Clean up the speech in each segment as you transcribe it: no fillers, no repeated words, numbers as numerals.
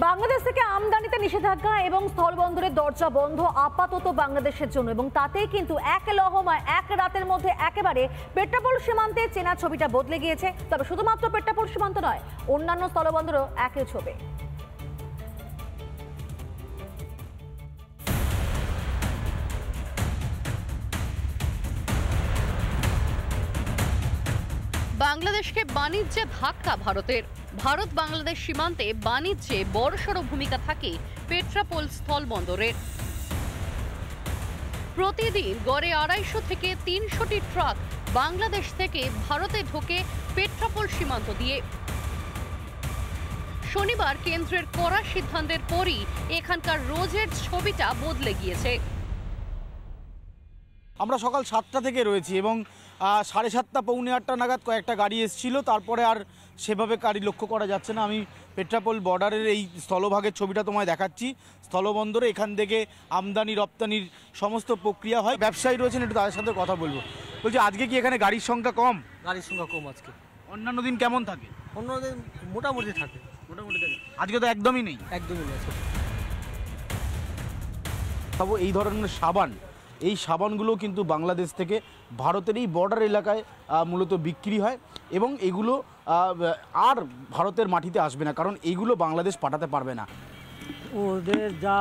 বাংলাদেশ থেকে আমদানিতে নিষেধাজ্ঞা এবং স্থলবন্দরের দরজা বন্ধ আপাতত বাংলাদেশের জন্য, এবং তাতেই কিন্তু এক লহমায় এক রাতের মধ্যে একেবারে পেট্রাপোল সীমান্তে চেনা ছবিটা বদলে গিয়েছে। তবে শুধুমাত্র পেট্রাপোল সীমান্ত নয়, অন্যান্য স্থলবন্দরও একই ছবি। বাংলাদেশকে বাণিজ্যে ধাক্কা ভারতের। ভারত বাংলাদেশ সীমান্তে বাণিজ্যে বড়সড় ভূমিকা থাকে পেট্রাপোল স্থলবন্দরের। প্রতিদিন গড়ে 250 থেকে 300টি ট্রাক বাংলাদেশ থেকে ভারতে ঢোকে পেট্রাপোল সীমান্ত দিয়ে। শনিবার কেন্দ্রের কড়া সিদ্ধান্তের পরই এখানকার রোজের ছবিটা বদলে গিয়েছে। আমরা সকাল 7টা থেকে রয়েছি এবং 7:30 পৌনে 8টা নাগাদ কয়েকটা গাড়ি এসেছিল, তারপরে আর সেভাবে গাড়ি লক্ষ্য করা যাচ্ছে না। আমি পেট্রাপোল বর্ডারের এই স্থলভাগের ছবিটা তোমায় দেখাচ্ছি। স্থলবন্দরে এখান থেকে আমদানি রপ্তানির সমস্ত প্রক্রিয়া হয়। ব্যবসায়ী রয়েছেন, একটু তাদের সাথে কথা বলবো। বলছি, আজকে কি এখানে গাড়ির সংখ্যা কম? গাড়ির সংখ্যা কম আজকে। অন্যান্য দিন কেমন থাকে? অন্য দিন মোটামুটি থাকে। আজকে তো একদমই নেই। একদমই নেই। তবে এই ধরনের সাবান, এই সাবানগুলো কিন্তু বাংলাদেশ থেকে ভারতের এই বর্ডার এলাকায় মূলত বিক্রি হয় এবং এগুলো আর ভারতের মাটিতে আসবে না, কারণ এইগুলো বাংলাদেশ পাঠাতে পারবে না। ওদের যা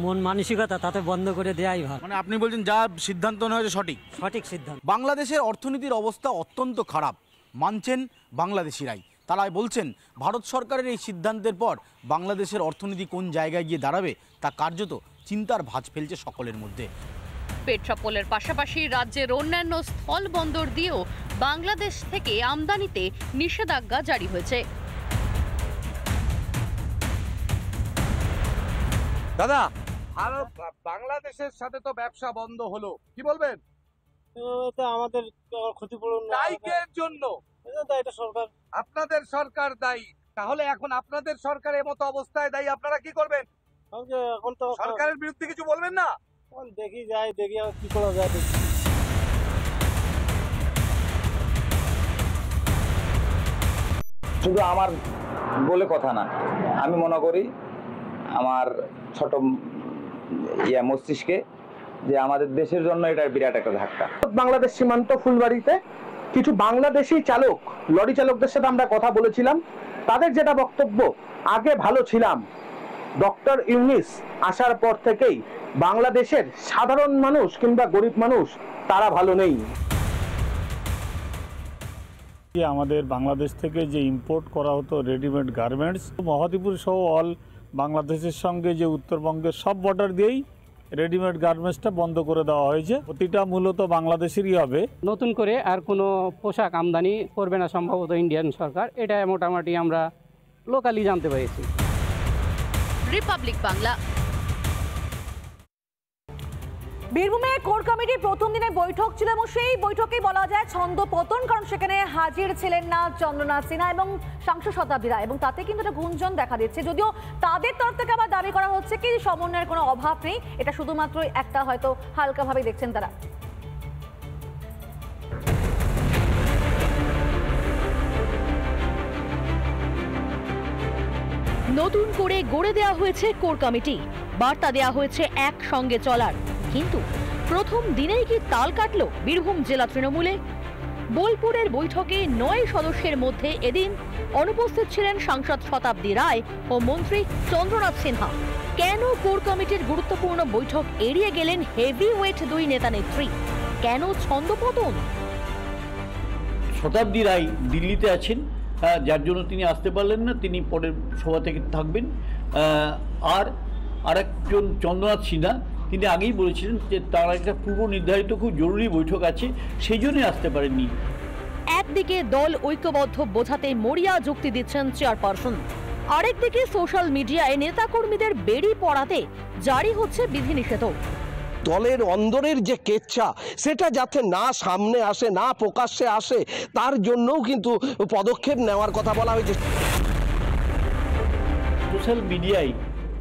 মন মানসিকতা তাতে বন্ধ করে দেয়াই ভালো। মানে আপনি বলছেন যা সিদ্ধান্ত নেওয়া হয়েছে সঠিক সিদ্ধান্ত। বাংলাদেশের অর্থনীতির অবস্থা অত্যন্ত খারাপ, মানছেন বাংলাদেশিরাই। তারা বলছেন ভারত সরকারের এই সিদ্ধান্তের পর বাংলাদেশের অর্থনীতি কোন জায়গায় গিয়ে দাঁড়াবে তা কার্যত চিন্তার ভাঁজ ফেলছে সকলের মধ্যে। পেট্রাপোলের পাশাপাশি রাজ্যের অন্যান্য স্থল বন্দর দিয়েও বাংলাদেশ থেকে আমদানিতে নিষেধাজ্ঞা জারি হয়েছে। দাদা, বাংলাদেশের সাথে তো ব্যবসা বন্ধ হলো, কি বলবেন? আমাদের ক্ষতিপূরণ দায়ীর জন্য এটা সরকার, আপনাদের সরকার দায়ী। তাহলে এখন আপনাদের সরকারের মতো অবস্থায় দায়ী, আপনারা কি করবেন? এখন তো সরকারের বিরুদ্ধে কিছু বলবেন না? দেখি আর কি করা যায়। শুধু আমার বলে কথা না, আমি মনে করি আমার ছোট মস্তিষ্কে যে আমাদের দেশের জন্য এটা বিরাট একটা ধাক্কা। বাংলাদেশ সীমান্ত ফুলবাড়িতে কিছু বাংলাদেশি চালক, লরি চালকদের সাথে আমরা কথা বলেছিলাম। তাদের যেটা বক্তব্য, আগে ভালো ছিলাম, ডক্টর ইউনিস আসার পর থেকেই বাংলাদেশের সাধারণ মানুষ কিংবা গরিব মানুষ তারা ভালো নেই। আমাদের বাংলাদেশ থেকে যে ইম্পোর্ট করা হতো রেডিমেড গার্মেন্টস, মহাদীপুর সহ অল বাংলাদেশের সঙ্গে যে উত্তরবঙ্গের সব বর্ডার দিয়েই রেডিমেড গার্মেন্টসটা বন্ধ করে দেওয়া হয়েছে। প্রতিটা মূলত বাংলাদেশেরই হবে। নতুন করে আর কোনো পোশাক আমদানি করবে না সম্ভবত ইন্ডিয়ান সরকার, এটা মোটামুটি আমরা লোকালি জানতে পেরেছি। রিপাবলিক বাংলা। বীরভূমে কোর কমিটির প্রথম দিনের বৈঠক ছিল এবং সেই বৈঠকেই বলা যায় ছন্দপতন, কারণ সেখানে হাজির ছিলেন না চন্দ্রনাথ সিনহা এবং সাংসদ শতাব্দী রায়, এবং তাতে কিন্তু একটা গুঞ্জন দেখা দিচ্ছে। যদিও তাদের তরফ থেকে আবার দাবি করা হচ্ছে কি সমন্বয়ের কোনো অভাব নেই, এটা শুধুমাত্র একটা হয়তো হালকাভাবে দেখছেন তারা। নতুন করে গড়ে দেওয়া হয়েছে কোর কমিটি, বার্তা দেওয়া হয়েছে একসঙ্গে চলার। কিন্তু প্রথম দিনেই কি তাল কাটলো বীরভূম জেলা তৃণমূলে? বোলপুরের বৈঠকে 9 সদস্যের মধ্যে এদিন অনুপস্থিত ছিলেন সাংসদ শতাব্দী রায় ও মন্ত্রী চন্দ্রনাথ সিনহা। কেন কোর কমিটির গুরুত্বপূর্ণ বৈঠক এড়িয়ে গেলেন হেভি ওয়েট 2 নেতা নেত্রী? কেন ছন্দপতন? শতাব্দী রায় দিল্লিতে আছেন, যার জন্য তিনি আসতে পারলেন না, তিনি পরের সভা থেকে থাকবেন। আর আরেকজন চন্দ্রনাথ সিনহা, তিনি আগেই বলেছিলেন যে তার একটা পূর্ব নির্ধারিত খুব জরুরি বৈঠক আছে, সেই জন্যই আসতে পারেননি। একদিকে দল ঐক্যবদ্ধ বোঝাতে মরিয়া যুক্তি দিচ্ছেন চেয়ারপারসন, আরেকদিকে সোশ্যাল মিডিয়ায় নেতাকর্মীদের বেড়ি পড়াতে জারি হচ্ছে বিধিনিষেধ। দলের অন্দরের যে কেচ্ছা, সেটা যাতে না সামনে আসে, না প্রকাশ্যে আসে, তার জন্যও কিন্তু পদক্ষেপ নেওয়ার কথা বলা হয়েছে। সোশ্যাল মিডিয়ায়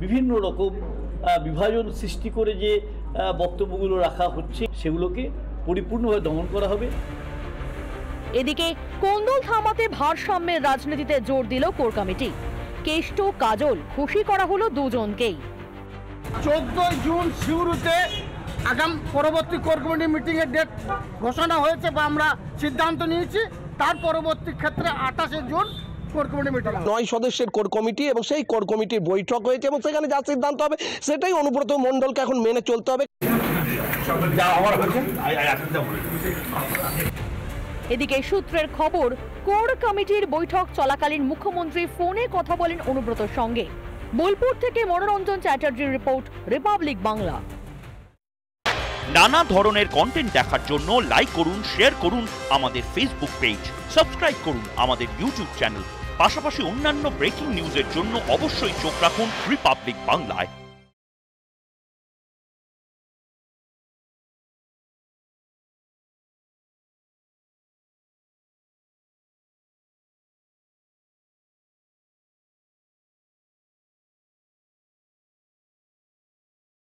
বিভিন্ন রকম বিভাজন সৃষ্টি করে যে বক্তব্যগুলো রাখা হচ্ছে, সেগুলোকে পরিপূর্ণভাবে দমন করা হবে। এদিকে কোন্দল থামাতে ভারসাম্যের রাজনীতিতে জোর দিল কোর কমিটি। কেষ্ট কাজল খুশি করা হলো দুজনকেই। 14 জুন সিউড়িতে আগাম পরবর্তী কোর কমিটি মিটিং এর ডেট ঘোষণা হয়েছে বা আমরা সিদ্ধান্ত নিয়েছি। তার পরবর্তী ক্ষেত্রে 28 জুন কোর কমিটি মিটিং, 9 সদস্যের কোর কমিটি এবং সেই কোর কমিটির বৈঠক হয়েছে এবং সেখানে যা সিদ্ধান্ত হবে সেটাই অনুব্রত মণ্ডলকে এখন মেনে চলতে হবে। এদিকে সূত্রের খবর, কোর কমিটির বৈঠক চলাকালীন মুখ্যমন্ত্রী ফোনে কথা বলেন অনুব্রতর সঙ্গে। বোলপুর থেকে মনোরঞ্জন চ্যাটার্জির রিপোর্ট, রিপাবলিক বাংলা। নানা ধরনের কন্টেন্ট দেখার জন্য লাইক করুন, শেয়ার করুন আমাদের ফেসবুক পেজ, সাবস্ক্রাইব করুন আমাদের ইউটিউব চ্যানেল। পাশাপাশি অন্যান্য ব্রেকিং নিউজের জন্য অবশ্যই চোখ রাখুন রিপাবলিক বাংলায়।